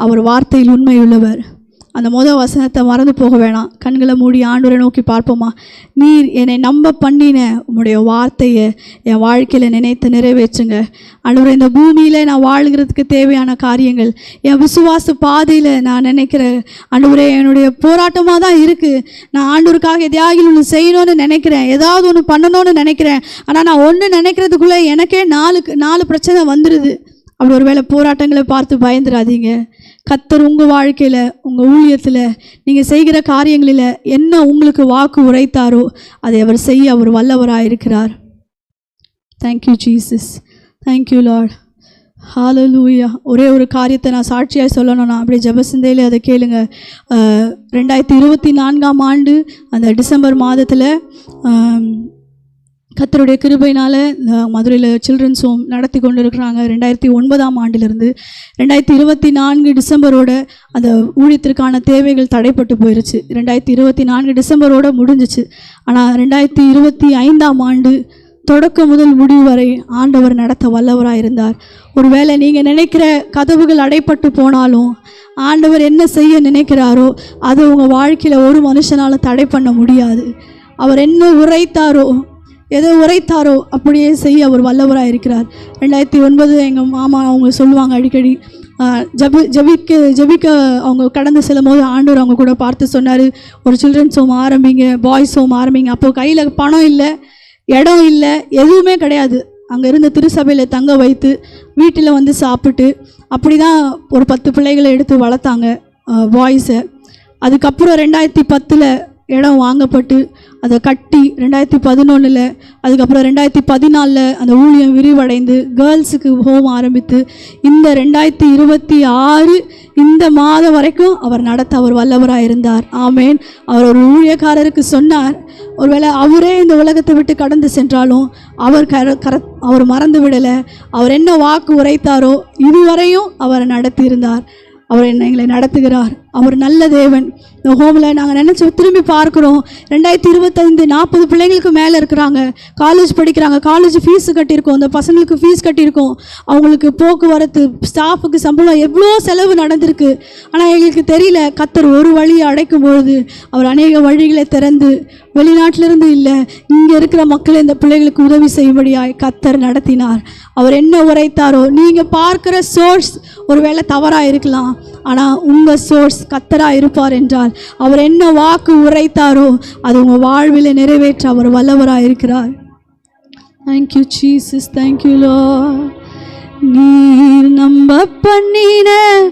அவர் வார்த்தையில் உண்மையுள்ளவர். அந்த முதல் வசனத்தை மறந்து போக வேணாம். கண்களை மூடி ஆண்டவரை நோக்கி பார்ப்போமா? நீர் என்னை நம்ப பண்ணின உம்முடைய வார்த்தையை என் வாழ்க்கையில் நினைத்து நிறைவேற்றுங்க ஆண்டவரே. இந்த பூமியில் நான் வாழ்கிறதுக்கு தேவையான காரியங்கள், என் விசுவாச பாதையில் நான் நினைக்கிற ஆண்டவரே, என்னுடைய போராட்டமாக தான் இருக்குது. நான் ஆண்டவருக்காக எதையாகிலும் ஒன்று செய்யணும்னு நினைக்கிறேன், ஏதாவது ஒன்று பண்ணணும்னு நினைக்கிறேன். ஆனால் நான் ஒன்று நினைக்கிறதுக்குள்ளே எனக்கே நாலு பிரச்சனை வந்துடுது. அப்படி ஒரு வேளை போராட்டங்களை பார்த்து பயந்துடாதீங்க. கர்த்தர் உங்கள் வாழ்க்கையில், உங்கள் ஊழியத்தில், நீங்கள் செய்கிற காரியங்களில் என்ன உங்களுக்கு வாக்கு உரைத்தாரோ அதை அவர் செய்ய அவர் வல்லவராக இருக்கிறார். தேங்க்யூ ஜீசஸ், தேங்க்யூ லார்ட், ஹalleluya. ஒரே ஒரு காரியத்தை நான் சாட்சியாக சொல்லணும்னா அப்படியே ஜெபசிந்தையில் அதை கேளுங்க. 2024ஆம் ஆண்டு அந்த டிசம்பர் மாதத்தில் கர்த்தருடைய கிருபையினால் மதுரையில் சில்ட்ரன்ஸ் ஹோம் நடத்தி கொண்டு இருக்கிறாங்க. 2009ஆம் ஆண்டிலிருந்து 2024 டிசம்பரோட அந்த ஊழியத்திற்கான தேவைகள் தடைப்பட்டு போயிடுச்சு. 2024 டிசம்பரோட முடிஞ்சிச்சு. ஆனால் 2025ஆம் ஆண்டு தொடக்கம் முதல் முடிவு வரை ஆண்டவர் நடத்த வல்லவராக இருந்தார். ஒருவேளை நீங்கள் நினைக்கிற கதவுகள் அடைப்பட்டு போனாலும் ஆண்டவர் என்ன செய்ய நினைக்கிறாரோ அதை உங்கள் வாழ்க்கையில் ஒரு மனுஷனால் தடை பண்ண முடியாது. அவர் என்ன உரைத்தாரோ, எதை உரைத்தாரோ அப்படியே செய்ய அவர் வல்லவராக இருக்கிறார். 2009 எங்கள் மாமா அவங்க சொல்லுவாங்க அடிக்கடி, ஜபிக்க அவங்க கடந்து செல்லும் போது ஆண்டவர் அவங்க கூட பார்த்து சொன்னார், ஒரு சில்ட்ரன்ஸ் ஹோம் ஆரம்பிங்க, பாய்ஸ் ஹோம் ஆரம்பிங்க. அப்போது கையில் பணம் இல்லை, இடம் இல்லை, எதுவுமே கிடையாது. அங்கே இருந்த திருசபையில் தங்க வைத்து வீட்டில் வந்து சாப்பிட்டு அப்படி தான் ஒரு 10 பிள்ளைகளை எடுத்து வளர்த்தாங்க பாய்ஸை. அதுக்கப்புறம் 2010 இடம் வாங்கப்பட்டு அதை கட்டி 2011 அதுக்கப்புறம் 2014 அந்த ஊழியம் விரிவடைந்து கேர்ள்ஸுக்கு ஹோம் ஆரம்பித்து இந்த 2026 இந்த மாதம் வரைக்கும் அவர் நடத்த அவர் வல்லவராக இருந்தார். ஆமேன். அவர் ஒரு ஊழியக்காரருக்கு சொன்னார், ஒருவேளை அவரே இந்த உலகத்தை விட்டு கடந்து சென்றாலும் அவர் மறந்து விடலை. அவர் என்ன வாக்கு உரைத்தாரோ இதுவரையும் அவர் நடத்தியிருந்தார். அவர் எங்களை நடத்துகிறார். அவர் நல்ல தேவன். இந்த ஹோமில் நாங்கள் நினச்சி திரும்பி பார்க்குறோம். 2025 40 பிள்ளைங்களுக்கு மேலே இருக்கிறாங்க, காலேஜ் படிக்கிறாங்க, காலேஜ் ஃபீஸு கட்டியிருக்கோம், அந்த பசங்களுக்கு ஃபீஸ் கட்டியிருக்கோம், அவங்களுக்கு போக்குவரத்து, ஸ்டாஃபுக்கு சம்பளம், எவ்வளோ செலவு நடந்திருக்கு. ஆனால் எங்களுக்கு தெரியல. கர்த்தர் ஒரு வழியை அடைக்கும் பொழுது அவர் அநேக வழிகளை திறந்து வெளிநாட்டிலிருந்து இல்லை, இங்கே இருக்கிற மக்களை இந்த பிள்ளைகளுக்கு உதவி செய்யும்படியாய் கர்த்தர் நடத்தினார். அவர் என்ன உரைத்தாரோ, நீங்கள் பார்க்குற சோர்ஸ் ஒருவேளை தவறாக இருக்கலாம், ஆனால் உங்கள் சோர்ஸ் கர்த்தராக இருப்பார் என்றால் அவர் என்ன வாக்கு உரைத்தாரோ அது உங்கள் வாழ்வில் நிறைவேற்ற அவர் வல்லவராக இருக்கிறார். Thank you Jesus, thank you Lord. நீர் நம்ப பண்ணின